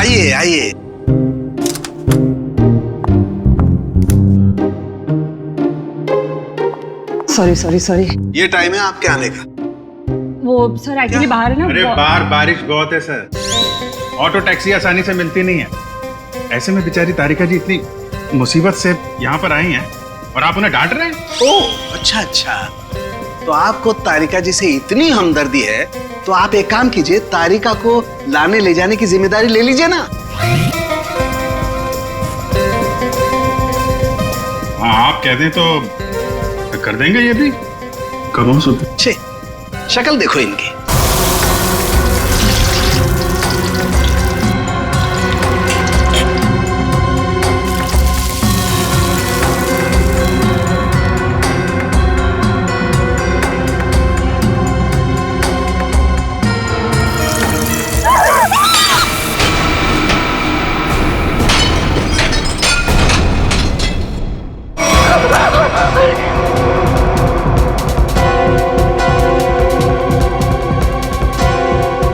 आइए आइए। सॉरी। ये टाइम है आपके आने का। वो सर एक्चुअली बाहर है ना। अरे बाहर बारिश बहुत है सर, ऑटो टैक्सी आसानी से मिलती नहीं है। ऐसे में बेचारी तारिका जी इतनी मुसीबत से यहाँ पर आई हैं और आप उन्हें डांट रहे हैं। ओह अच्छा, तो आपको तारिका जी से इतनी हमदर्दी है तो आप एक काम कीजिए, तारिका को लाने ले जाने की जिम्मेदारी ले लीजिए ना। हाँ आप कह दें तो कर देंगे ये भी। करो सुध। छे, शक्ल देखो इनकी।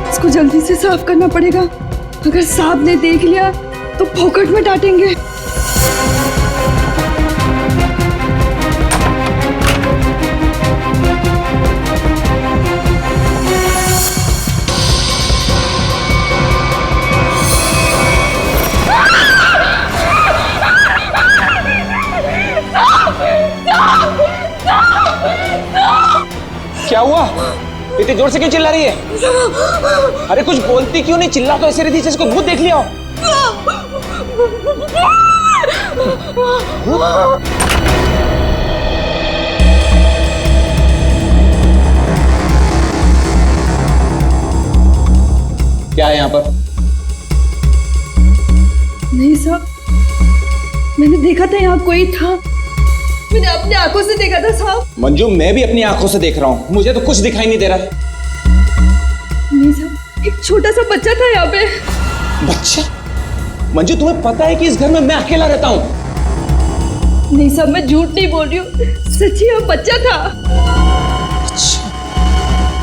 इसको जल्दी से साफ करना पड़ेगा। अगर साहब ने देख लिया तो फोकट में डांटेंगे। क्या हुआ? इतनी जोर से क्यों चिल्ला रही है? अरे कुछ बोलती क्यों नहीं? चिल्ला तो ऐसे रही थी जैसे कोई भूत देख लिया हो। क्या है यहाँ पर? नहीं साहब, मैंने देखा था यहाँ कोई था। मैंने अपनी आंखों से देखा था साहब। मंजू मैं भी अपनी आंखों से देख रहा हूँ, मुझे तो कुछ दिखाई नहीं दे रहा। नहीं साहब, एक छोटा सा बच्चा था यहाँ पे। बच्चा? मंजू तुम्हें पता है कि इस घर में मैं अकेला रहता हूँ? नहीं साहब, मैं झूठ नहीं बोल रही हूँ, सच्ची वो बच्चा था। अच्छा,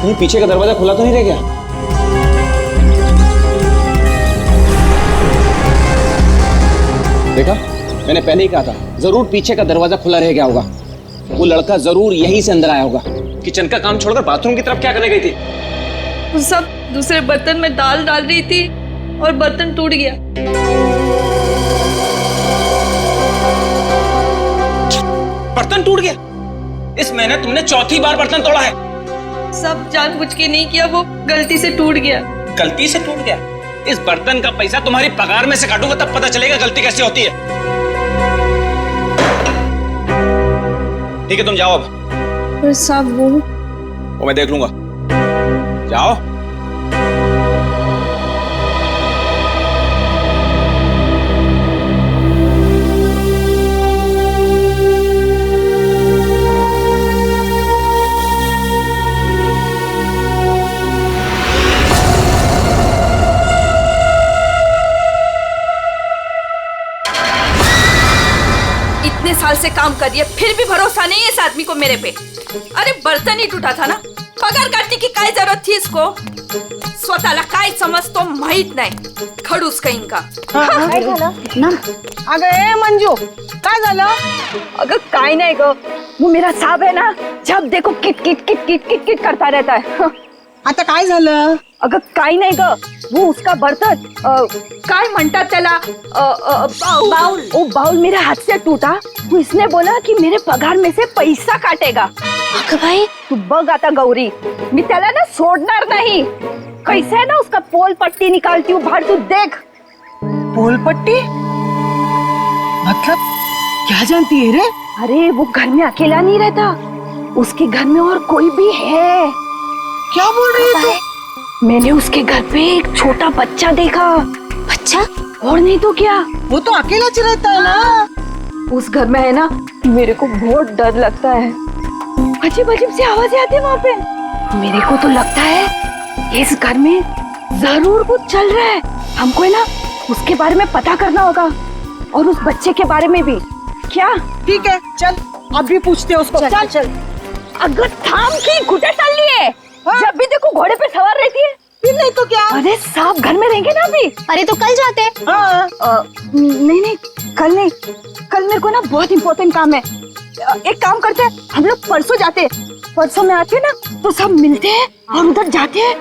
कहीं पीछे का दरवाजा खुला तो नहीं रह गया? देखा, मैंने पहले ही कहा था जरूर पीछे का दरवाजा खुला रह गया होगा। वो लड़का जरूर यहीं से अंदर आया होगा। किचन का काम छोड़कर बाथरूम की तरफ क्या करने गई थी? वो सब दूसरे बर्तन में दाल डाल रही थी और बर्तन टूट गया। बर्तन टूट गया? इस महीने तुमने चौथी बार बर्तन तोड़ा है। सब जानबूझ के नहीं किया, वो गलती से टूट गया। गलती से टूट गया? इस बर्तन का पैसा तुम्हारी पगार में से काटूंगा तब पता चलेगा गलती कैसे होती है। ठीक है तुम जाओ अब। पर साहब वो मैं देख लूंगा, जाओ। इतने साल से काम कर रही है फिर भी भरोसा नहीं है इस आदमी को मेरे पे। अरे बर्तन ही टूटा था ना, पगार काटने की काय जरूरत थी इसको? स्वतःला काय समजतो माहित नाही, खडूस कहीं का। काय झालं ना? अगं ए मंजू, काय झालं? अगर काय नहीं गो, वो मेरा साहब है ना, जब देखो kit kit kit kit kit kit करता रहता है। आता काय झालं? अगर काय नहीं गो, वो उसका बर्तन काय म्हणतात त्याला, बाउल, वो बाउल मेरे हाथ से टूटा। तो इसने बोला कि मेरे पगार में से पैसा काटेगा। अगं भाई तू बघ आता गौरी, मी त्याला ना सोडणार नहीं। कैसे है ना उसका पोल पट्टी निकालती हूँ बाहर, तू देख। पोल पट्टी? मतलब क्या जानती है रे? अरे वो घर में अकेला नहीं रहता, उसके घर में और कोई भी है। क्या बोल रही है तू? मैंने उसके घर पे एक छोटा बच्चा देखा। बच्चा? और नहीं तो क्या, वो तो अकेला च रहता है ना। उस घर में है ना, मेरे को बहुत डर लगता है। अजीब अजीब सी आवाजें आती है वहाँ पे। मेरे को तो लगता है इस घर में जरूर कुछ चल रहा है। हमको है ना उसके बारे में पता करना होगा, और उस बच्चे के बारे में भी। क्या? ठीक है चल, अभी पूछते हैं उसको। चल। अगर थाम की घुटे चल लिए, जब भी देखो घोड़े पे सवार रहती है। फिर नहीं तो क्या? अरे साहब घर में रहेंगे ना अभी। अरे तो कल जाते हैं। नहीं नहीं, कल नहीं, कल मेरे को ना बहुत इम्पोर्टेंट काम है। एक काम करते हैं, हम लोग परसों जाते हैं। परसों में आते हैं ना तो सब मिलते हैं और उधर जाते हैं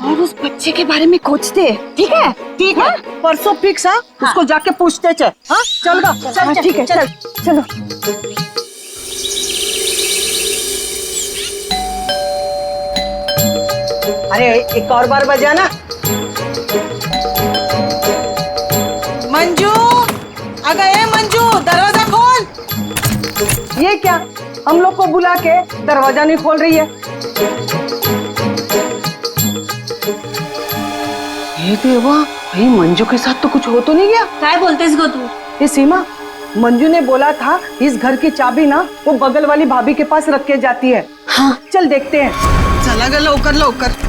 और उस बच्चे के बारे में खोजते हैं। ठीक है? ठीक है, परसों फिक्स है। उसको जाके पूछते चल। हाँ चल गा, हाँ, ठीक है, चल चलो। अरे एक और बार बजाना। मंजू, अगर मंजू दरवाजा खोल। ये क्या, हम लोग को बुला के दरवाजा नहीं खोल रही है? ये देवा, भाई मंजू के साथ तो कुछ हो तो नहीं गया? क्या बोलते इसको तू? ये सीमा, मंजू ने बोला था इस घर की चाबी ना वो बगल वाली भाभी के पास रख के जाती है। हाँ चल देखते हैं। चला गया, लौकर लौकर।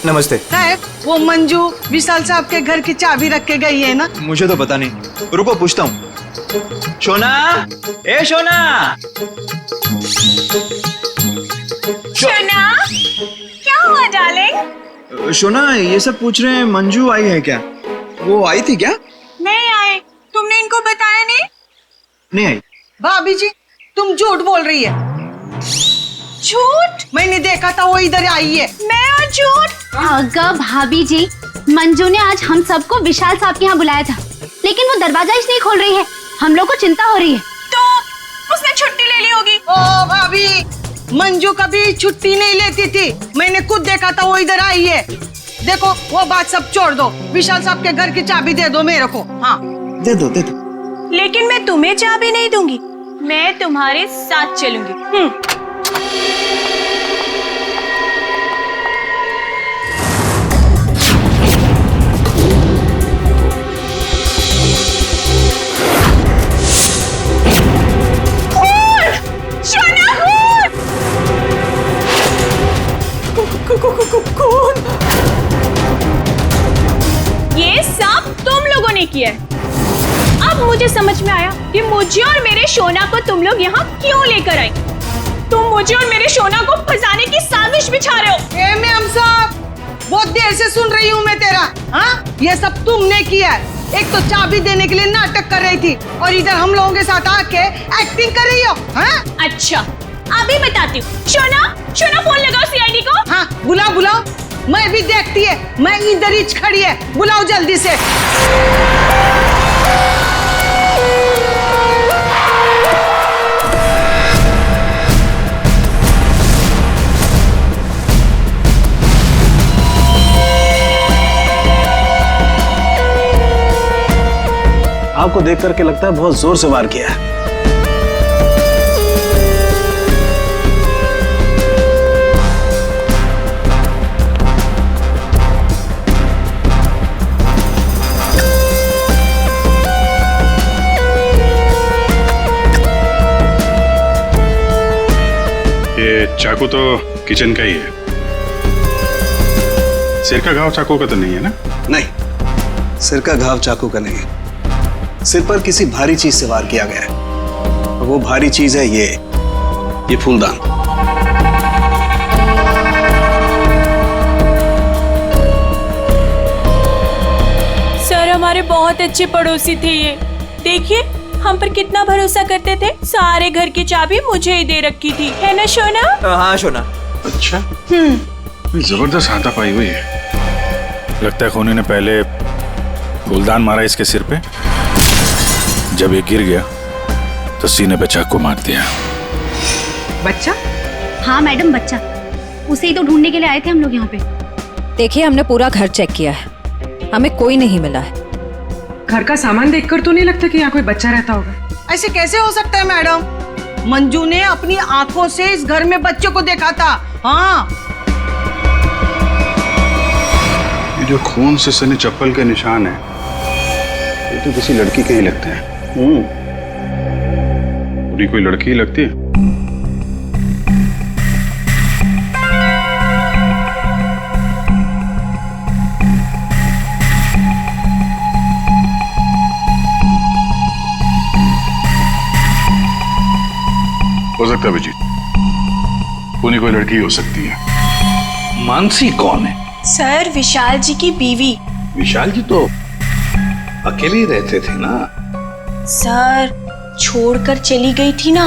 नमस्ते। साहब, वो मंजू विशाल साहब के घर की चाबी रख के गई है ना? मुझे तो पता नहीं, रुको पूछता हूँ। शोना, ए शोना। शोना, क्या हुआ डार्लिंग? शोना, ये सब पूछ रहे हैं मंजू आई है क्या? वो आई थी क्या? नहीं आए। तुमने इनको बताया नहीं? नहीं आई। भाभी जी, तुम झूठ बोल रही है। झूठ? मैंने देखा था वो इधर आई है। मैं और झूठ? अगर भाभी जी, मंजू ने आज हम सबको विशाल साहब के यहाँ बुलाया था, लेकिन वो दरवाजा ही नहीं खोल रही है। हम लोग को चिंता हो रही है। तो उसने छुट्टी ले ली होगी। ओ भाभी, मंजू कभी छुट्टी नहीं लेती थी। मैंने खुद देखा था वो इधर आई है। देखो वो बात सब छोड़ दो, विशाल साहब के घर की चाबी दे दो मेरे को। हाँ दे दो, दे दो। लेकिन मैं तुम्हें चाबी नहीं दूंगी, मैं तुम्हारे साथ चलूंगी। कौन? ये सब तुम लोगों ने किया है। अब मुझे समझ में आया कि मुझे और मेरे शोना को तुम लोग यहाँ क्यों लेकर आई। तुम मुझे और मेरे शोना को फंसाने की साजिश बिछा रहे हो। ए मैम साहब, बहुत देर से सुन रही हूँ मैं तेरा। हाँ, ये सब तुमने किया है। एक तो चाबी देने के लिए नाटक कर रही थी और इधर हम लोगों के साथ आके एक्टिंग कर रही हो। हाँ? अच्छा, अभी बताती हूँ। शोना, शोना फोन लगाओ सीआईडी को। हाँ बुलाओ बुलाओ, मैं भी देखती है। मैं इधर ही खड़ी है, बुलाओ जल्दी से। आपको देख करके लगता है बहुत जोर से वार किया है। ये चाकू तो किचन का ही है। सिर का घाव चाकू का तो नहीं है ना? नहीं, सिर का घाव चाकू का नहीं है। सिर पर किसी भारी चीज से वार किया गया है और वो भारी चीज है ये फूलदान। सर, हमारे बहुत अच्छे पड़ोसी थे ये। देखिए हम पर कितना भरोसा करते थे। सारे घर की चाबी मुझे ही दे रखी थी, है ना शोना? हाँ शोना। अच्छा, जबरदस्त हाथापाई हुई है। लगता है खूनी ने पहले फूलदान मारा इसके सिर पे, जब ये गिर गया तो सीने पे चाकू मार दिया। बच्चा? हाँ मैडम, बच्चा। उसे ही तो ढूंढने के लिए आए थे हम लोग यहाँ पे। देखिए, हमने पूरा घर चेक किया है, हमें कोई नहीं मिला है। घर का सामान देखकर तो नहीं लगता कि यहाँ कोई बच्चा रहता होगा। ऐसे कैसे हो सकता है मैडम? मंजू ने अपनी आंखों से इस घर में बच्चों को देखा था। हाँ, ये जो खून से सने चप्पल के निशान है, ये तो किसी लड़की के ही लगते हैं। पूरी कोई लड़की ही लगती है। हो सकता है अभिजीत, पुनी कोई लड़की हो सकती है। मानसी कौन है? सर, विशाल जी की बीवी। विशाल जी तो अकेले ही रहते थे ना। सर, छोड़कर चली गई थी ना,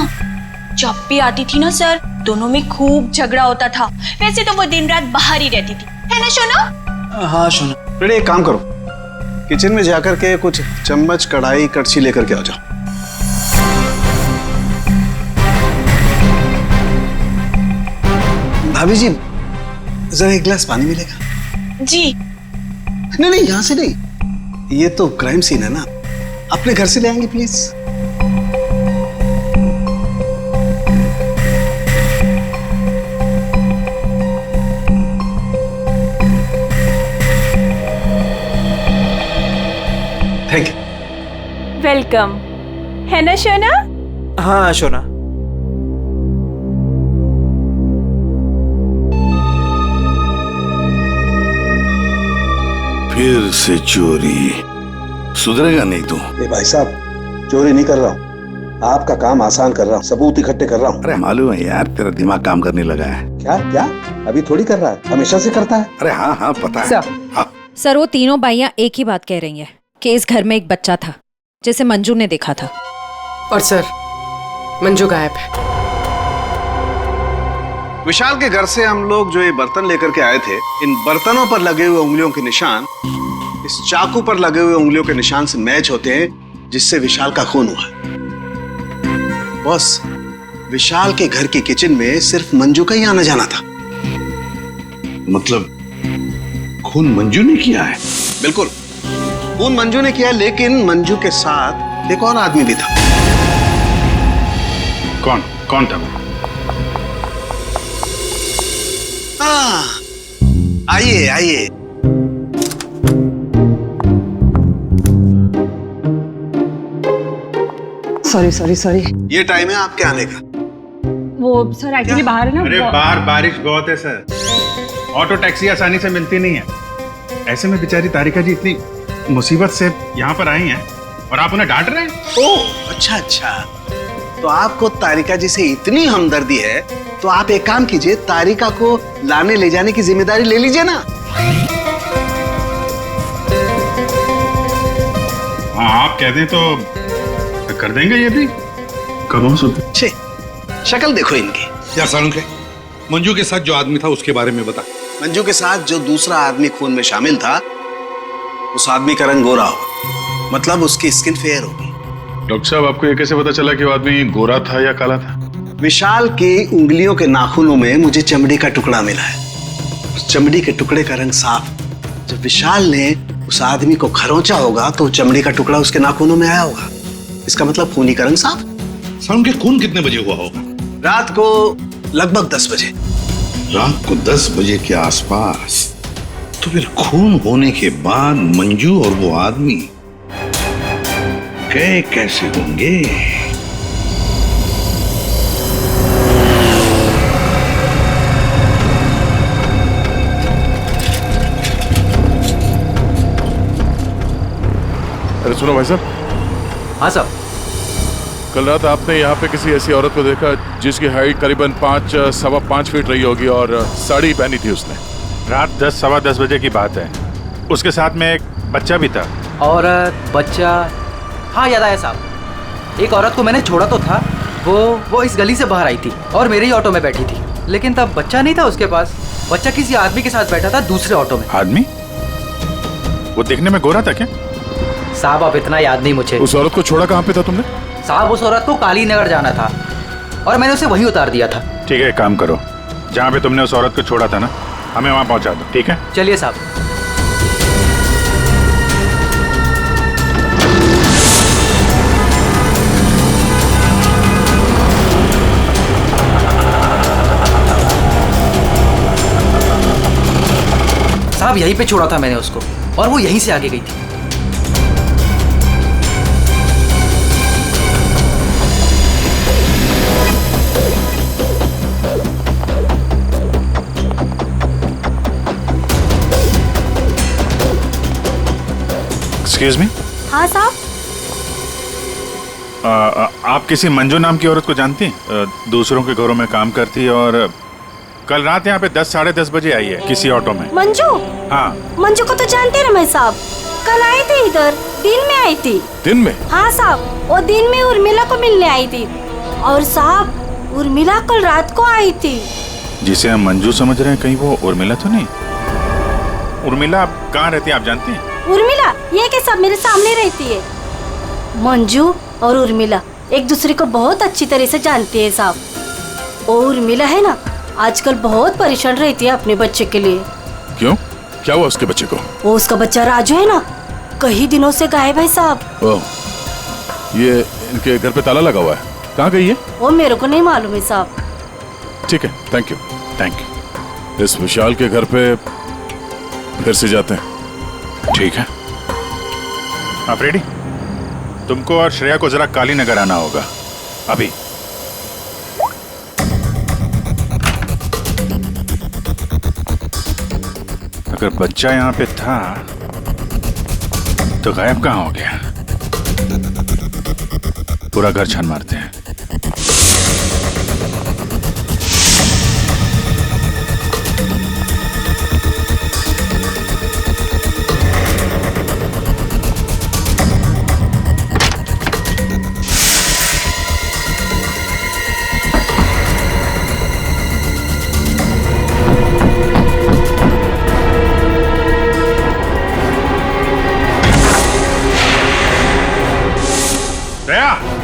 जब भी आती थी ना सर, दोनों में खूब झगड़ा होता था। वैसे तो वो दिन रात बाहर ही रहती थी, है ना शोना? हाँ शोना। बेटे एक काम करो, किचन में जाकर के कुछ चम्मच, कढ़ाई, कड़छी लेकर के आ जाओ। भाभी जी, जरा एक गिलास पानी मिलेगा? जी। नहीं नहीं, यहां से नहीं, ये तो क्राइम सीन है ना, अपने घर से ले आएंगे प्लीज। Thank you. वेलकम, है ना शोना? हाँ शोना। फिर से चोरी, सुधरेगा नहीं तू। भाई साहब, चोरी नहीं कर रहा हूँ, आपका काम आसान कर रहा हूँ, सबूत इकट्ठे कर रहा हूँ। अरे मालूम है यार, तेरा दिमाग काम करने लगा है। क्या क्या? अभी थोड़ी कर रहा है, हमेशा से करता है। अरे हाँ हाँ पता है। हाँ। सर, वो तीनों बाइयां एक ही बात कह रही हैं कि इस घर में एक बच्चा था जिसे मंजू ने देखा था। और सर, मंजू गायब है। विशाल के घर से हम लोग जो ये बर्तन लेकर के आए थे, इन बर्तनों पर लगे हुए उंगलियों के निशान इस चाकू पर लगे हुए उंगलियों के निशान से मैच होते हैं, जिससे विशाल का खून हुआ। बॉस, विशाल के घर की किचन में सिर्फ मंजू का ही आना जाना था। मतलब खून मंजू ने किया है? बिल्कुल, खून मंजू ने किया, लेकिन मंजू के साथ एक और आदमी भी था। कौन कौन था? आइए आइए। Sorry sorry sorry. ये टाइम है आपके आने का। वो सर एक्चुअली बाहर है ना। अरे बाहर बारिश बहुत है सर, ऑटो टैक्सी आसानी से मिलती नहीं है। ऐसे में बेचारी तारिका जी इतनी मुसीबत से यहाँ पर आई हैं और आप उन्हें डांट रहे हैं। ओह अच्छा अच्छा, तो आपको तारिका जी से इतनी हमदर्दी है तो आप एक काम कीजिए, तारिका को लाने ले जाने की जिम्मेदारी ले लीजिए ना। हाँ आप कह दें तो कर देंगे ये भी। कब छे, शक्ल देखो इनकी। क्या सालुंखे, मंजू के साथ जो आदमी था उसके बारे में बता। मंजू के साथ जो दूसरा आदमी खून में शामिल था, उस आदमी का रंग गोरा होगा, मतलब उसकी स्किन फेयर होगी। डॉक्टर साहब, आपको ये कैसे पता चला कि वो आदमी गोरा था या काला था? विशाल की उंगलियों के नाखूनों में मुझे चमड़ी का टुकड़ा मिला है। उस चमड़ी के टुकड़े का रंग साफ। जब विशाल ने उस आदमी को खरोंचा होगा तो चमड़ी का टुकड़ा उसके नाखूनों में आया होगा। इसका मतलब खूनी का रंग साफ। सालुंखे, खून कितने बजे हुआ होगा? रात को लगभग 10 बजे। रात को 10 बजे के आसपास। तो फिर खून होने के बाद मंजू और वो आदमी गए कैसे होंगे? अरे सुनो भाई साहब। हाँ साहब। कल रात आपने यहाँ पे किसी ऐसी औरत को देखा जिसकी हाइट करीबन 5-5.25 फीट रही होगी और साड़ी पहनी थी उसने। रात 10-10:15 बजे की बात है। उसके साथ में एक बच्चा भी था। औरत बच्चा, हाँ याद आया साहब। एक औरत को मैंने छोड़ा तो था, वो इस गली से बाहर आई थी और मेरे ही ऑटो में बैठी थी, लेकिन तब बच्चा नहीं था उसके पास। बच्चा किसी आदमी के साथ बैठा था दूसरे ऑटो में। आदमी? वो देखने में गोरा था क्या? साहब अब इतना याद नहीं मुझे। उस औरत को छोड़ा कहाँ पे था तुमने? साहब उस औरत को काली नगर जाना था और मैंने उसे वहीं उतार दिया था। ठीक है, काम करो, जहाँ पे तुमने उस औरत को छोड़ा था ना, हमें वहाँ पहुँचा दो। ठीक है, चलिए साहब। साहब यहीं पे छोड़ा था मैंने उसको और वो यहीं से आगे गई थी। Excuse me. हाँ साहब। आप किसी मंजू नाम की औरत को जानती हैं? दूसरों के घरों में काम करती है और कल रात यहाँ पे 10 साढ़े 10 बजे आई है किसी ऑटो में। मंजू? हाँ। मंजू को तो जानते हैं रमेश साहब, कल आई थी इधर, दिन में आई थी। दिन में? हाँ साहब, वो दिन में उर्मिला को मिलने आई थी। और साहब उर्मिला कल रात को आई थी। जिसे हम मंजू समझ रहे हैं, कहीं वो उर्मिला तो नहीं? उर्मिला आप कहाँ रहती है, आप जानती हैं? उर्मिला ये के सब मेरे सामने रहती है। मंजू और उर्मिला एक दूसरे को बहुत अच्छी तरह से जानती है साहब। और उर्मिला है ना, आजकल बहुत परेशान रहती है अपने बच्चे के लिए। क्यों? क्या हुआ उसके बच्चे को? वो उसका बच्चा राजू है ना, कई दिनों से गायब है साहब। ओह, ये इनके घर पे ताला लगा हुआ है, कहाँ गई है? वो मेरे को नहीं मालूम है साहब। ठीक है, थैंक यू, थैंक यू। इस विशाल के घर पे फिर से जाते हैं। ठीक है, आप रेडी? तुमको और श्रेया को जरा काली नगर आना होगा अभी। अगर बच्चा यहाँ पे था तो गायब कहाँ हो गया? पूरा घर छान मारते हैं।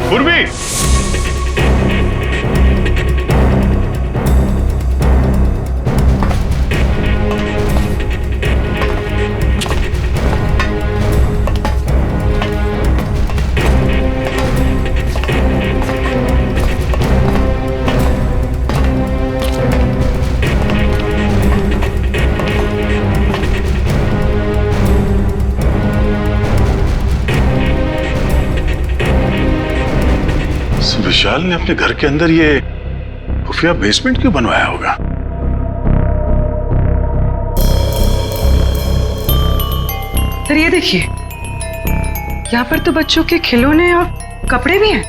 पूर्वी, विशाल ने अपने घर के अंदर ये खुफिया बेसमेंट क्यों बनवाया होगा? सर ये देखिए, यहाँ पर तो बच्चों के खिलौने और कपड़े भी हैं।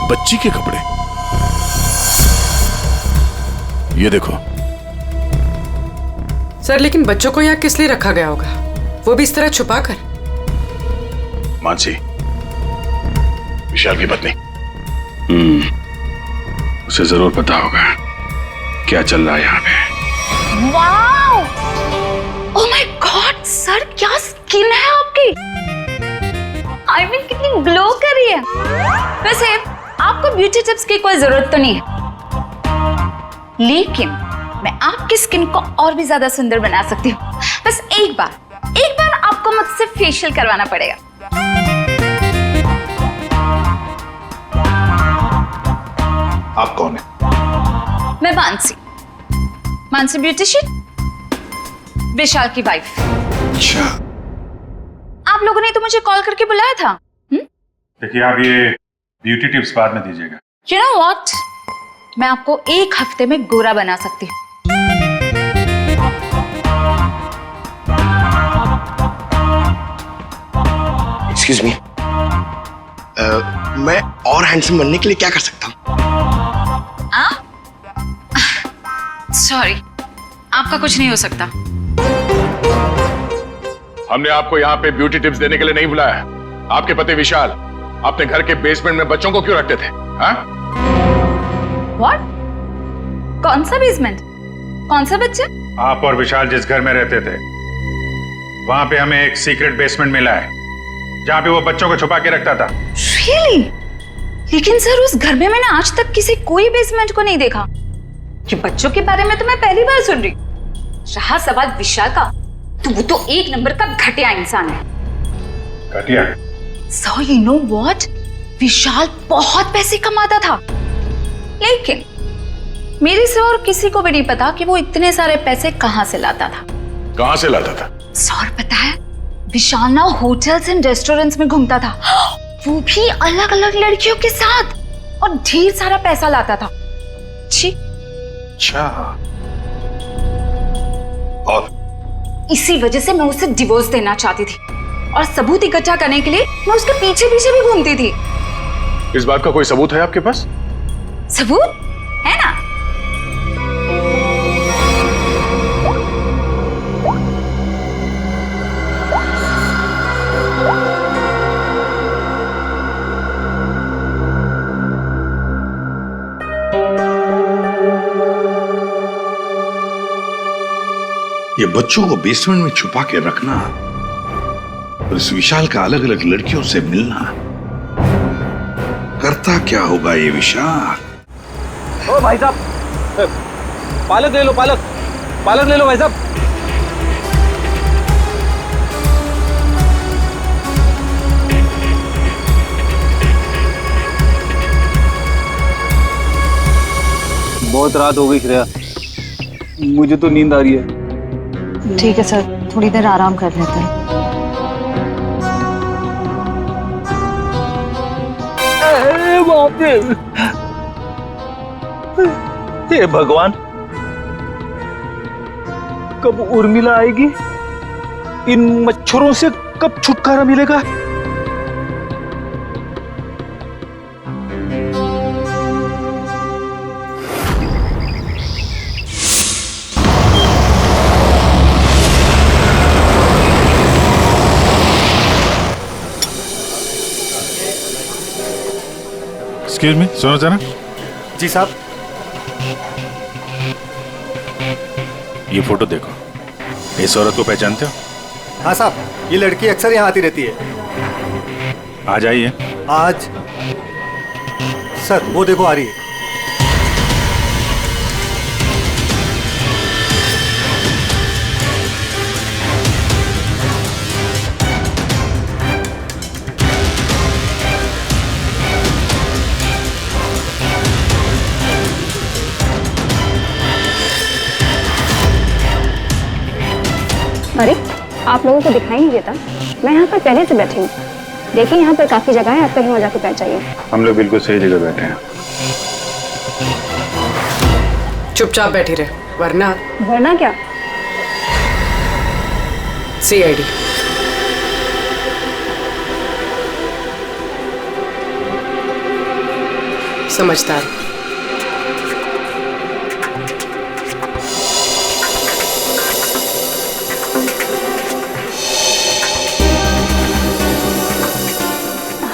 बच्ची के कपड़े? ये देखो। सर लेकिन बच्चों को यहाँ किस लिए रखा गया होगा, वो भी इस तरह छुपा कर? मानसी, विशाल की पत्नी, उसे जरूर पता होगा क्या चल रहा है यहाँ पे। Wow! Oh my God sir, क्या स्किन है आपकी! आई मीन कितनी ग्लो कर रही है। वैसे आपको ब्यूटी टिप्स की कोई जरूरत तो नहीं है, लेकिन मैं आपकी स्किन को और भी ज्यादा सुंदर बना सकती हूँ। बस एक बार आपको मुझसे फेशियल करवाना पड़ेगा। आप कौन है? मैं मानसी ब्यूटिशियन, विशाल की वाइफ। अच्छा। आप लोगों ने तो मुझे कॉल करके बुलाया था। देखिए, आप ये ब्यूटी टिप्स बाद में दीजिएगा। You know what? मैं आपको एक हफ्ते में गोरा बना सकती हूँ। एक्सक्यूज मी, मैं और हैंडसम बनने के लिए क्या कर सकता हूँ? सॉरी, आपका कुछ नहीं हो सकता। हमने आपको यहाँ पे ब्यूटी टिप्स देने के लिए नहीं बुलाया। आपके पति विशाल अपने घर के बेसमेंट में बच्चों को क्यों रखते थे? हाँ? What? कौन सा बेसमेंट? कौन सा बच्चा? आप और विशाल जिस घर में रहते थे, वहां पे हमें एक सीक्रेट बेसमेंट मिला है जहाँ पे वो बच्चों को छुपा के रखता था। Really? लेकिन सर उस घर में मैंने आज तक किसी कोई बेसमेंट को नहीं देखा। ये बच्चों के बारे में तो मैं पहली बार सुन रही। रहा सवाल विशाल का, तो वो तो एक नंबर का घटिया इंसान है। घटिया? So you know what? विशाल बहुत पैसे कमाता था, लेकिन मेरे से और किसी को भी नहीं पता कि वो इतने सारे पैसे कहाँ से लाता था। कहाँ से लाता था? सर पता है, विशाल ना होटल्स एंड रेस्टोरेंट्स में घूमता था, वो भी अलग अलग लड़कियों के साथ, और ढेर सारा पैसा लाता था। छी। अच्छा। और इसी वजह से मैं उसे डिवोर्स देना चाहती थी, और सबूत इकट्ठा करने के लिए मैं उसके पीछे पीछे भी घूमती थी। इस बात का कोई सबूत है आपके पास? सबूत है ना? ये बच्चों को बेसमेंट में छुपा के रखना और इस विशाल का अलग अलग लड़कियों से मिलना, करता क्या होगा ये विशाल? ओ भाई साहब, पालक ले लो, पालक पालक ले लो भाई साहब। बहुत रात हो गई श्रेया, मुझे तो नींद आ रही है। ठीक है सर, थोड़ी देर आराम कर लेते हैं। बाप रे, हे भगवान, कब उर्मिला आएगी? इन मच्छरों से कब छुटकारा मिलेगा? एक्सक्यूज मी, सुनो जरा। जी साहब। ये फोटो देखो, इस औरत को पहचानते हो? हाँ साहब, ये लड़की अक्सर यहाँ आती रहती है। आज आई है? आज सर वो देखो आ रही है। अरे आप लोगों को दिखाई नहीं देता? मैं यहाँ पर पहले से बैठी हूँ। देखिए यहाँ पर काफी जगह है, आप कहीं और जाके बैठ जाइए। हम लोग बिल्कुल सही जगह बैठे हैं। चुपचाप बैठी रहे, वरना वरना क्या? CID। समझदार।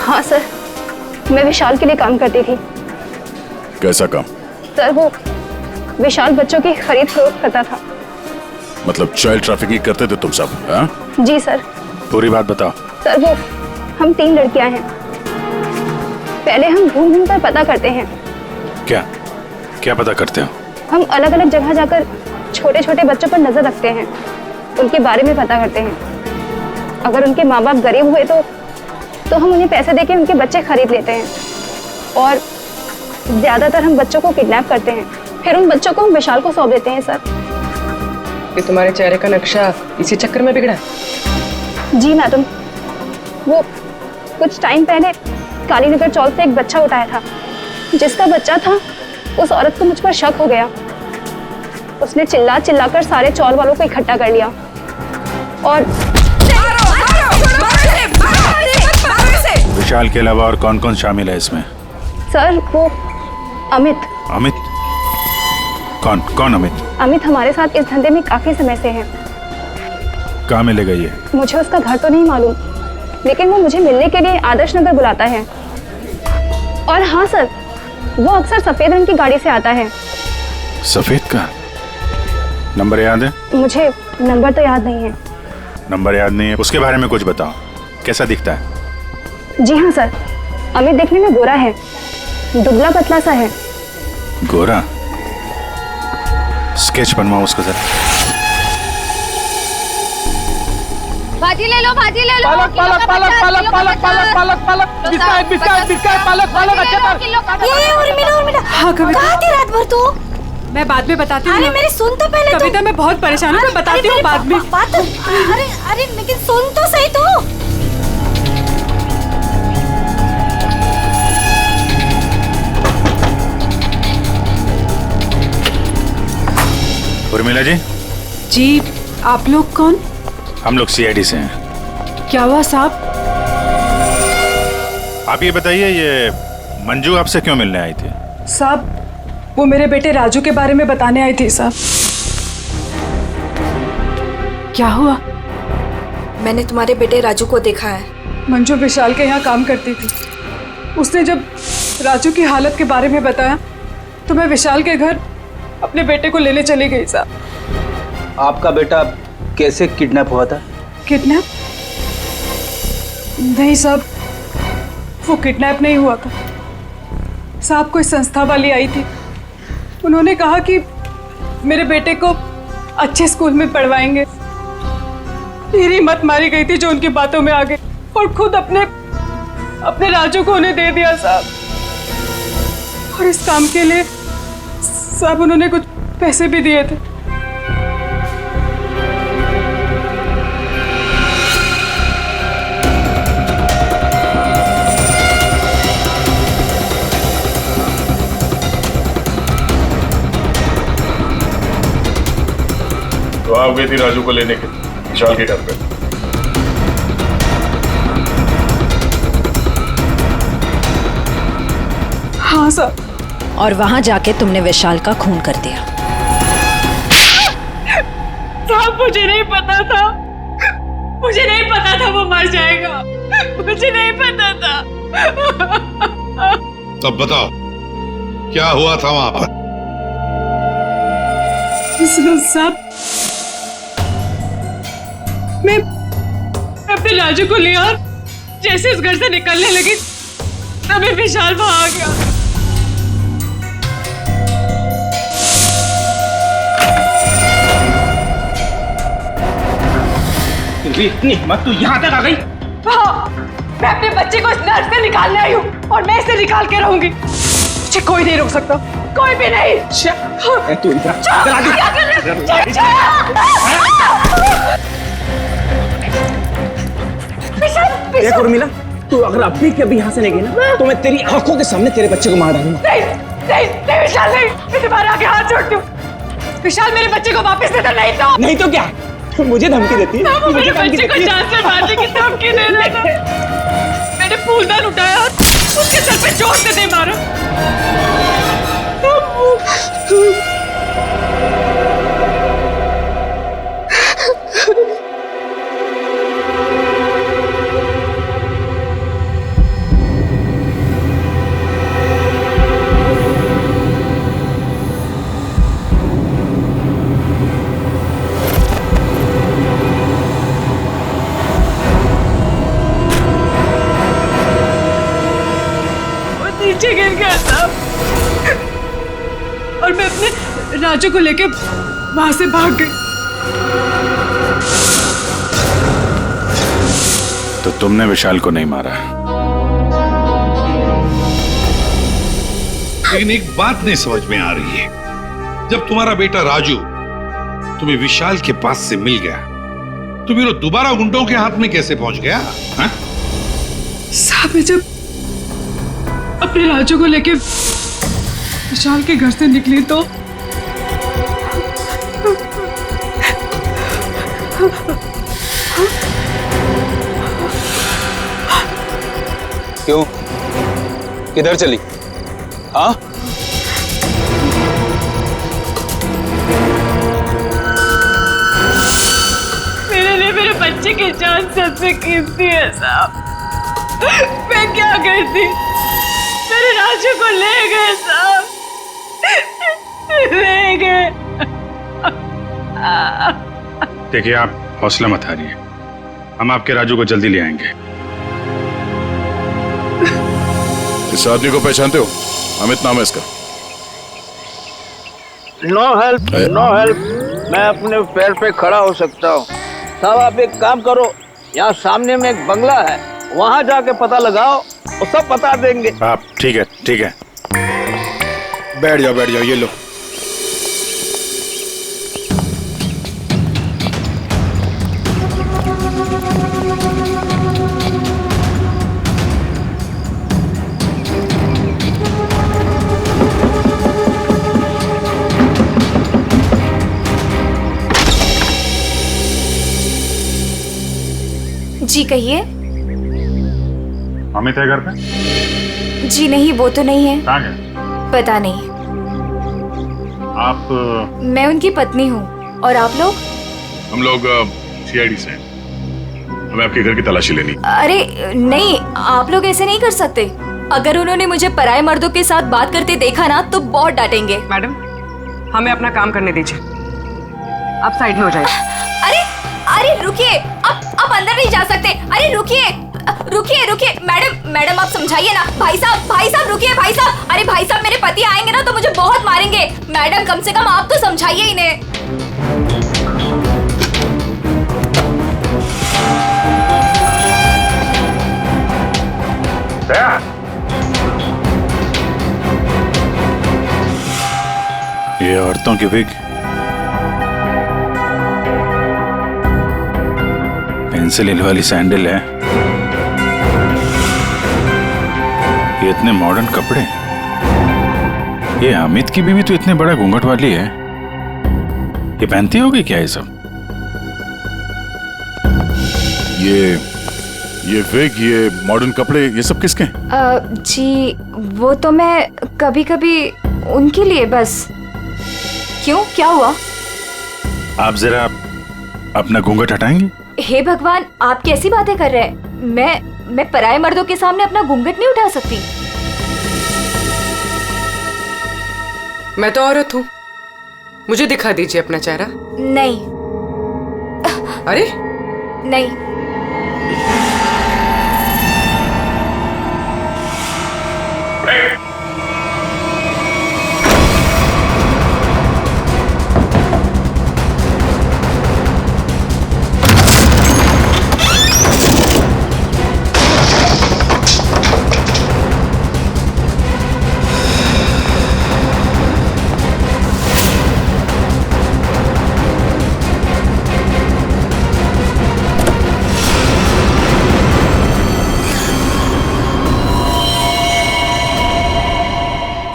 हाँ सर, मैं विशाल के लिए काम करती थी। कैसा काम? सर वो विशाल बच्चों की खरीद फरोख्त करता था। मतलब चाइल्ड ट्रैफिकिंग करते थे तुम सब? हाँ? जी सर। पूरी बात बताओ। सर वो हम 3 लड़कियां हैं। पहले हम घूम घूम कर पता करते हैं। क्या क्या पता करते हो? हम अलग अलग जगह जाकर छोटे छोटे बच्चों पर नजर रखते हैं, उनके बारे में पता करते हैं। अगर उनके माँ बाप गरीब हुए तो हम उन्हें पैसे देके उनके बच्चे खरीद लेते हैं, और ज्यादातर हम बच्चों को किडनैप करते हैं, फिर उन बच्चों को हम विशाल को सौंप देते हैं। सर ये तुम्हारे चेहरे का नक्शा इसी चक्कर में बिगड़ा? जी मैडम, वो कुछ टाइम पहले कालीनगर चौक से एक बच्चा उठाया था। जिसका बच्चा था उस औरत को मुझ पर शक हो गया। उसने चिल्ला चिल्लाकर सारे चौल वालों को इकट्ठा कर लिया और विशाल के अलावा और कौन कौन शामिल है इसमें? सर वो अमित। अमित? कौन कौन अमित? अमित हमारे साथ इस धंधे में काफी समय से है। कहाँ मिलेगा ये? मुझे उसका घर तो नहीं मालूम, लेकिन वो मुझे मिलने के लिए आदर्श नगर बुलाता है। और हाँ सर, वो अक्सर सफेद रंग की गाड़ी से आता है। सफेद का? नंबर याद है? मुझे नंबर तो याद नहीं है। नंबर याद नहीं है? उसके बारे में कुछ बताओ, कैसा दिखता है? जी हाँ सर, अमित देखने में गोरा है, दुबला पतला सा है। गोरा? स्केच बनवाओ उसका जरा। भाजी ले लो, भाजी ले लो। पालक पालक पालक पालक पालक पालक पालक पालक बिस्किट बिस्किट बिस्किट पालक पालक अच्छा ये उर्मिला हाँ कविता, कहाँ थी रात भर तू? मैं बाद में बताती हूँ। अरे मेरी सुन तो पहले। कविता मैं बहुत परेशान हूँ, मैं बताती हूँ बाद में। अरे अरे लेकिन सुन तो सही तू। उर्मिला जी। जी आप लोग कौन? हम लोग CID से हैं। क्या हुआ साहब? आप ये बताइए, ये मंजू आपसे क्यों मिलने आई थी? साहब वो मेरे बेटे राजू के बारे में बताने आई थी साहब। क्या हुआ? मैंने तुम्हारे बेटे राजू को देखा है। मंजू विशाल के यहाँ काम करती थी। उसने जब राजू की हालत के बारे में बताया तो मैं विशाल के घर अपने बेटे को लेने चली गई साहब। आपका बेटा कैसे किडनैप हुआ था? किडनैप? नहीं साहब, वो किडनैप नहीं हुआ था साहब। कोई संस्था वाली आई थी, उन्होंने कहा कि मेरे बेटे को अच्छे स्कूल में पढ़वाएंगे। मेरी हिम्मत मारी गई थी जो उनकी बातों में आ गई और खुद अपने राजू को उन्हें दे दिया साहब। और इस काम के लिए साहब उन्होंने कुछ पैसे भी दिए थे। तो आप गई थी राजू को लेने के विशाल के घर पे? हाँ सर। और वहां जाके तुमने विशाल का खून कर दिया। साहब मुझे नहीं पता था, मुझे नहीं पता था वो मर जाएगा, मुझे नहीं पता था। तब बताओ क्या हुआ था वहां पर? साहब मैं अपने राजू को लिया और जैसे इस घर से निकलने लगी तभी विशाल वहां आ गया। इतनी हिम्मत तू यहाँ तक आ गई? हाँ, मैं अपने बच्चे को इस नर्क से निकालने आई हूँ और मैं इसे निकाल के रहूंगी। मुझे कोई नहीं रोक सकता, कोई भी नहीं। तू देख उर्मिला, तू अगर अभी के अभी यहाँ से नहीं गई ना तो मैं तेरी आंखों के सामने तेरे बच्चे को मार डालूंगा। नहीं नहीं नहीं विशाल नहीं, मैं तुम्हारे आगे हाथ जोड़ती हूँ। विशाल मेरे बच्चे को वापस दे दो, नहीं तो क्या मुझे धमकी देती है? वो मेरे बच्चे को जान से मारने की धमकी दे रहा था। मैंने फूलदान उठाया और उसके सर पे जोर से दे मारा। नीचे गिर गया साहब और मैं अपने राजू को लेके वहां से भाग गई। तो तुमने विशाल को नहीं मारा? लेकिन एक बात नहीं समझ में आ रही है, जब तुम्हारा बेटा राजू तुम्हें विशाल के पास से मिल गया तो फिर वो दोबारा गुंडों के हाथ में कैसे पहुंच गया? साहब मैं जब अपने राजू को लेके विशाल के घर से निकली तो क्यों, किधर चली? हाँ मेरे लिए मेरे बच्चे की जान सबसे कीमती है साहब। मैं क्या करती, मेरे राजू को ले गए साहब, ले गए। देखिए आप हौसला मत हारिए, हम आपके राजू को जल्दी ले आएंगे। इस आदमी को पहचानते हो? अमित नाम है इसका। No help, no help. मैं अपने पैर पे खड़ा हो सकता हूँ। साहब आप एक काम करो, यहाँ सामने में एक बंगला है, वहां जाके पता लगाओ, वो सब बता देंगे। आप ठीक है, ठीक है। बैठ जाओ, ये लो। जी कहिए। अमित है घर पे? जी नहीं, वो तो नहीं है। कहाँ गए? पता नहीं। आप? मैं उनकी पत्नी हूँ। और आप लोग? हम लोग सीआईडी से हैं। हमें आपके घर की तलाशी लेनी। अरे नहीं, आप लोग ऐसे नहीं कर सकते। अगर उन्होंने मुझे पराये मर्दों के साथ बात करते देखा ना तो बहुत डांटेंगे। मैडम, हमें अपना काम करने दीजिए। आप साइड में हो जाइए। अरे अरे रुकिए, आप अंदर नहीं जा सकते। अरे रुकिए रुकिए रुकिए, मैडम आप समझाइए ना। भाई साहब रुकिए भाई साहब। अरे भाई साहब, मेरे पति आएंगे ना तो मुझे बहुत मारेंगे। मैडम कम से कम आप तो समझाइए इन्हें। ये औरतों की विग, पेंसिल हिल वाली सैंडल है, ये इतने मॉडर्न कपड़े। ये अमित की बीवी तो इतने बड़ा घूंघट वाली है, ये पहनती होगी क्या ये सब? ये विग, ये मॉडर्न कपड़े, ये सब किसके हैं? जी वो तो मैं कभी कभी उनके लिए बस। क्यों, क्या हुआ? आप जरा अपना घूंघट हटाएंगे? हे भगवान, आप कैसी बातें कर रहे हैं? मैं पराये मर्दों के सामने अपना घूंघट नहीं उठा सकती। मैं तो औरत हूँ, मुझे दिखा दीजिए अपना चेहरा। नहीं। अरे नहीं।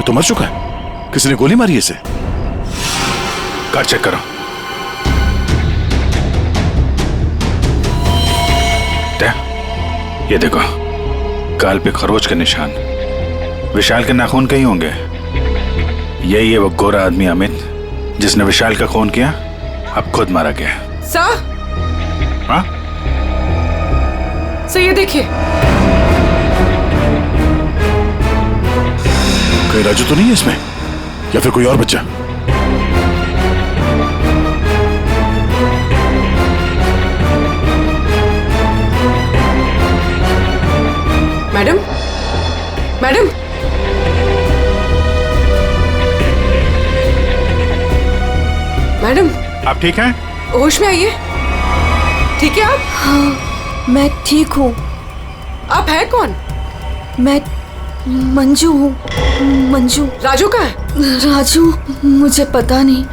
तो मर चुका है, किसी ने गोली मारी इसे। कार चेक करो। ये देखो, गाल पे खरोच के निशान, विशाल के नाखून कहीं होंगे। यही है वो गोरा आदमी अमित जिसने विशाल का खून किया, अब खुद मारा गया। सर, हाँ? सर ये देखिए। कहीं राजू तो नहीं है इसमें, या फिर कोई और बच्चा? मैडम, मैडम, मैडम, आप ठीक हैं? होश में आइए। ठीक है आप? हाँ, मैं ठीक हूँ। आप है कौन? मैं मंजू हूँ। मंजू। राजू कहाँ है? राजू, मुझे पता नहीं,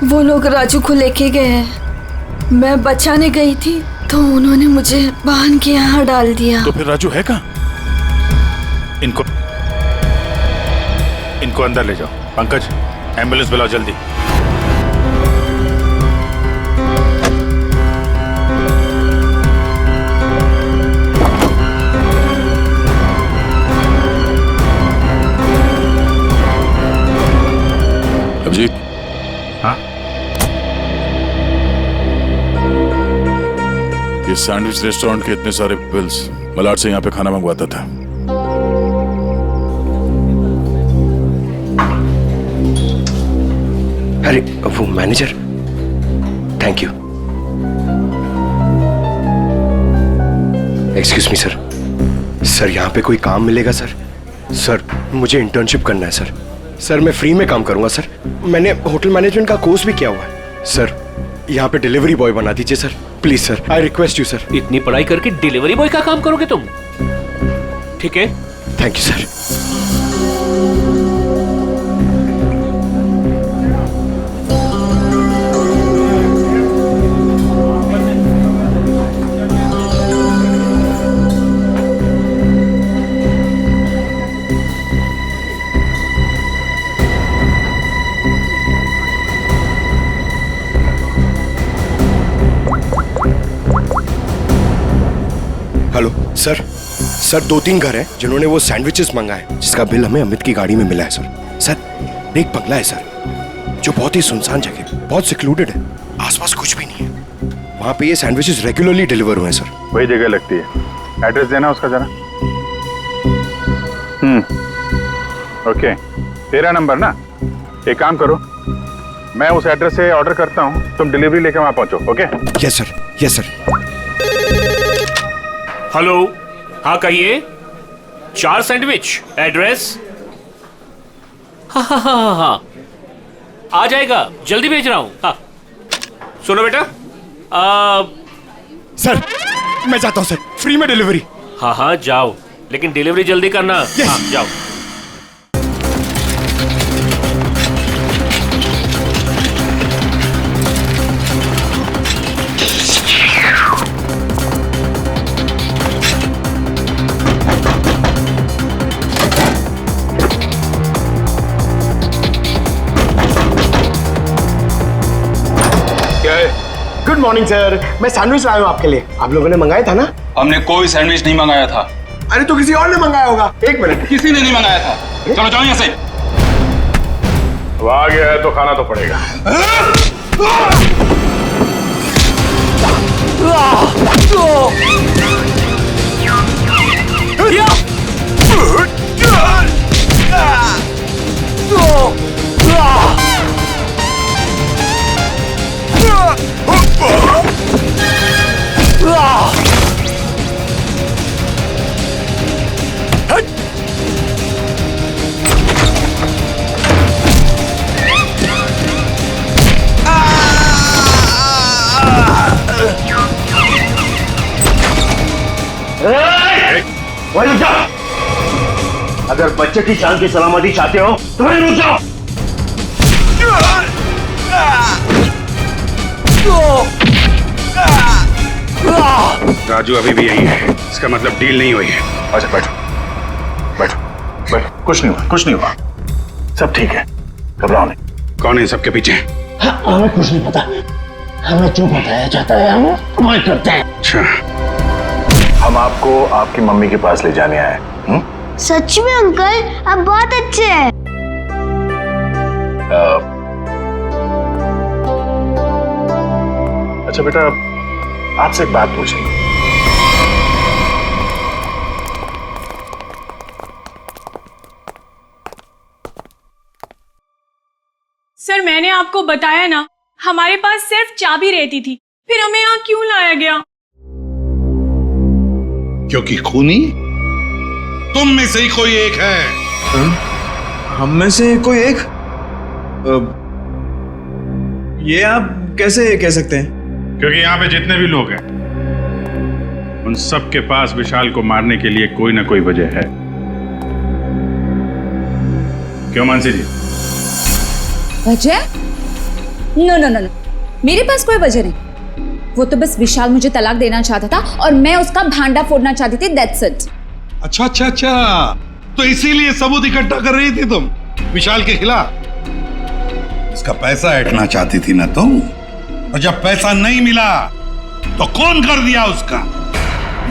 वो लोग राजू को लेके गए हैं। मैं बचाने गई थी तो उन्होंने मुझे बांध के यहाँ डाल दिया। तो फिर राजू है कहाँ? इनको अंदर ले जाओ। पंकज, एम्बुलेंस बुलाओ जल्दी। अभिजीत। हाँ? ये सैंडविच रेस्टोरेंट के इतने सारे बिल्स मलाड से यहाँ पे खाना मंगवाता था। अरे वो manager, thank you. Excuse me sir. Sir यहाँ पे कोई काम मिलेगा सर? सर मुझे इंटर्नशिप करना है सर। सर मैं फ्री में काम करूंगा सर। मैंने होटल मैनेजमेंट का कोर्स भी किया हुआ है सर। यहाँ पे डिलीवरी बॉय बना दीजिए sir, please sir, I request you sir. इतनी पढ़ाई करके डिलीवरी बॉय का काम करोगे तुम? ठीक है, थैंक यू सर। सर 2-3 घर हैं जिन्होंने वो सैंडविचेस मंगाए, जिसका बिल हमें अमित की गाड़ी में मिला है सर। एक बंगला है सर जो बहुत ही सुनसान जगह, बहुत सिक्लूडेड है, आसपास कुछ भी नहीं है। वहाँ पे ये सैंडविचेस रेगुलरली डिलीवर हुए हैं सर। वही जगह लगती है, एड्रेस देना उसका जरा। ओके, तेरा नंबर ना, एक काम करो, मैं उस एड्रेस से ऑर्डर करता हूँ, तुम डिलीवरी लेके वहां पहुंचो। Okay? Yes sir, yes sir. Hello, हाँ कहिए। 4 सैंडविच, एड्रेस? हाँ, आ जाएगा, जल्दी भेज रहा हूँ। हाँ सुनो बेटा, सर मैं जाता हूँ सर, फ्री में डिलीवरी। हाँ जाओ, लेकिन डिलीवरी जल्दी करना। हाँ जाओ। गुड मॉर्निंग सर, मैं सैंडविच लाया हूँ आपके लिए। आप लोगों ने मंगाया था ना? हमने कोई सैंडविच नहीं मंगाया था। अरे तो किसी और ने मंगाया होगा। एक मिनट, किसी ने नहीं मंगाया था। चलो जाओ यहाँ से। अब आ गया है तो खाना तो पड़ेगा। वहीं रुक जाओ। अगर बच्चे की जान की सलामती चाहते हो तो वहीं रुक जाओ। राजू अभी भी यही है, इसका मतलब डील नहीं हुई है। अच्छा बैठो बैठो बैठो, कुछ नहीं हुआ, कुछ नहीं हुआ, सब ठीक है, घबराओ नहीं। कौन है सबके पीछे? हमें कुछ नहीं पता, हमें जो बताया जाता है हम वही करते हैं। अच्छा, हम आपको आपकी मम्मी के पास ले जाने आए। सच में अंकल, आप बहुत अच्छे हैं। अच्छा बेटा, आपसे एक बात पूछनी। सर मैंने आपको बताया ना, हमारे पास सिर्फ चाबी रहती थी, फिर हमें यहाँ क्यों लाया गया? क्योंकि खूनी तुम में से ही कोई एक है। हम में से कोई एक? ये आप कैसे कह सकते हैं? क्योंकि यहाँ पे जितने भी लोग हैं उन सब के पास विशाल को मारने के लिए कोई ना कोई वजह है। क्यों मानसी जी? वजह? नो नो नो नो, मेरे पास कोई वजह नहीं। वो तो बस विशाल मुझे तलाक देना चाहता था और मैं उसका भांडा फोड़ना चाहती थी, दैट्स इट। अच्छा अच्छा अच्छा, तो इसीलिए सबूत इकट्ठा कर रही थी तुम विशाल के खिलाफ? उसका पैसा ऐंठना चाहती थी ना तुम, और जब पैसा नहीं मिला तो खून कर दिया उसका।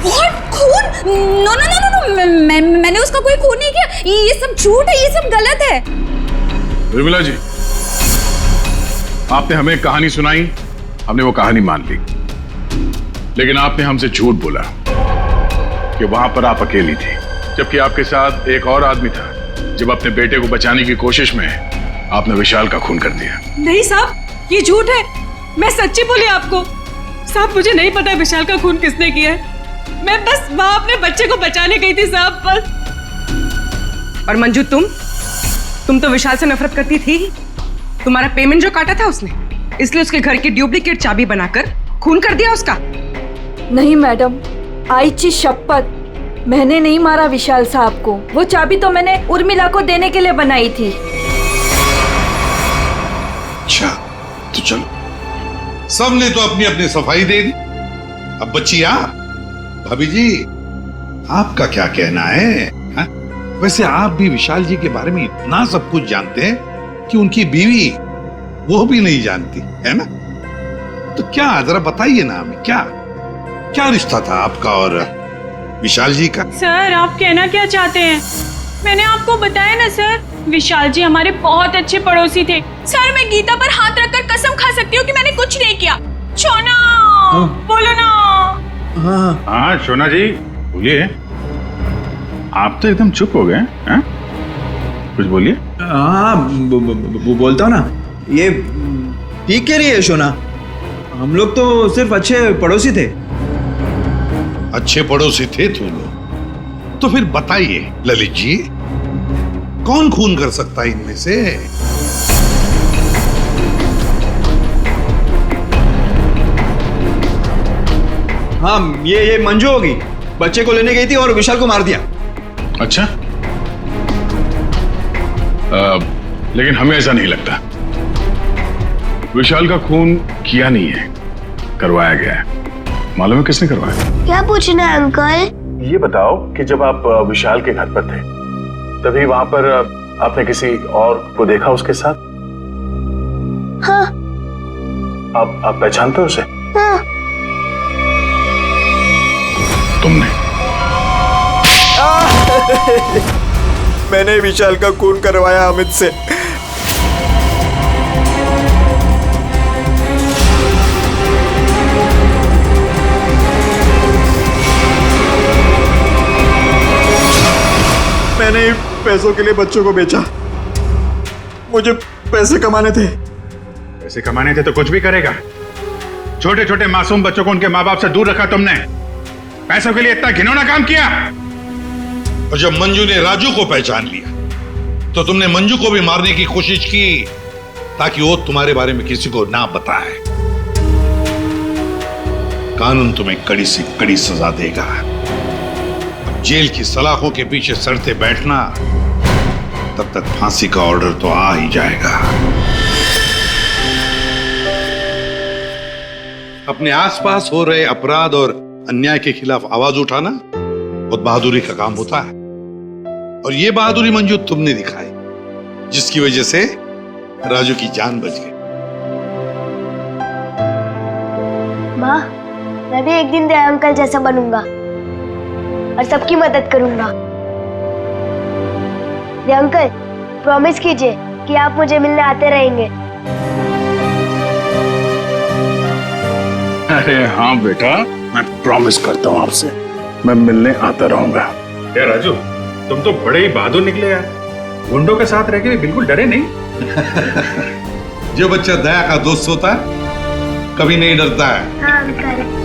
What? खून? नो नो नो नो, मैंने उसका कोई खून नहीं किया। ये सब झूठ है, ये सब गलत है। उर्मिला जी, आपने हमें कहानी सुनाई, हमने वो कहानी मान ली, लेकिन आपने हमसे झूठ बोला कि वहां पर आप अकेली थी, जबकि आपके साथ एक और आदमी था। जब अपने बेटे को बचाने की कोशिश में आपने विशाल का खून कर दिया। नहीं साहब, ये झूठ है, मैं सच्ची बोली आपको। साहब मुझे नहीं पता विशाल का खून किसने किया है, मैं बस वहां अपने बच्चे को बचाने गई थी साहब, बस। और मंजू, तुम तो विशाल से नफरत करती थी। तुम्हारा पेमेंट जो काटा था उसने, इसलिए उसके घर की डुप्लीकेट चाबी बनाकर खून कर दिया उसका। नहीं मैडम, आईची शपथ, मैंने नहीं मारा विशाल साहब को। वो चाबी तो मैंने उर्मिला को देने के लिए बनाई थी। अच्छा तो चलो, सबने तो अपनी अपनी सफाई दे दी, अब बच्ची आप। भाभी जी, आपका क्या कहना है? हा? वैसे आप भी विशाल जी के बारे में इतना सब कुछ जानते हैं कि उनकी बीवी वो भी नहीं जानती है ना? तो क्या, जरा बताइए ना हमें, क्या क्या रिश्ता था आपका और विशाल जी का। सर आप कहना क्या चाहते हैं? मैंने आपको बताया ना सर, विशाल जी हमारे बहुत अच्छे पड़ोसी थे। सर मैं गीता पर हाथ रखकर कसम खा सकती हूँ कि मैंने कुछ नहीं किया। शोना बोलो ना। हाँ शोना जी बोलिए। आप तो एकदम चुप हो गए हैं? कुछ बोलिए। हाँ बोलता हूँ ना। ये ठीक कह रही है शोना, हम लोग तो सिर्फ अच्छे पड़ोसी थे। अच्छे पड़ोसी थे तुम लोग? तो फिर बताइए ललित जी, कौन खून कर सकता है इनमें से? हाँ ये मंजू होगी, बच्चे को लेने गई थी और विशाल को मार दिया। अच्छा लेकिन हमें ऐसा नहीं लगता। विशाल का खून किया नहीं है, करवाया गया है। मालूम है किसने करवाया? क्या पूछना है अंकल? ये बताओ कि जब आप विशाल के घर पर थे तभी वहां पर आपने किसी और को देखा उसके साथ? हाँ। आप पहचानते हो उसे? हाँ। तुमने? मैंने विशाल का खून करवाया अमित से। मैंने पैसों के लिए बच्चों को बेचा। मुझे पैसे कमाने थे। पैसे कमाने थे तो कुछ भी करेगा। छोटे छोटे मासूम बच्चों को उनके माँ बाप से दूर रखा तुमने। पैसों के लिए इतना घिनौना काम किया। और जब मंजू ने राजू को पहचान लिया तो तुमने मंजू को भी मारने की कोशिश की ताकि वो तुम्हारे बारे में किसी को ना बताए। कानून तुम्हें कड़ी से कड़ी सजा देगा। जेल की सलाखों के पीछे सड़ते बैठना, तब तक फांसी का ऑर्डर तो आ ही जाएगा। अपने आसपास हो रहे अपराध और अन्याय के खिलाफ आवाज उठाना बहुत बहादुरी का काम होता है। और ये बहादुरी मंजू तुमने दिखाई, जिसकी वजह से राजू की जान बच गई। माँ, मैं भी एक दिन दया अंकल जैसा बनूंगा और सबकी मदद करूंगा। दया अंकल, प्रॉमिस कीजिए कि आप मुझे मिलने आते रहेंगे। अरे हाँ बेटा, मैं प्रॉमिस करता हूँ आपसे, मैं मिलने आता रहूंगा। क्या राजू, तुम तो बड़े ही बहादुर निकले यार। गुंडों के साथ रह के बिल्कुल डरे नहीं। जो बच्चा दया का दोस्त होता है कभी नहीं डरता है। हाँ अंकल।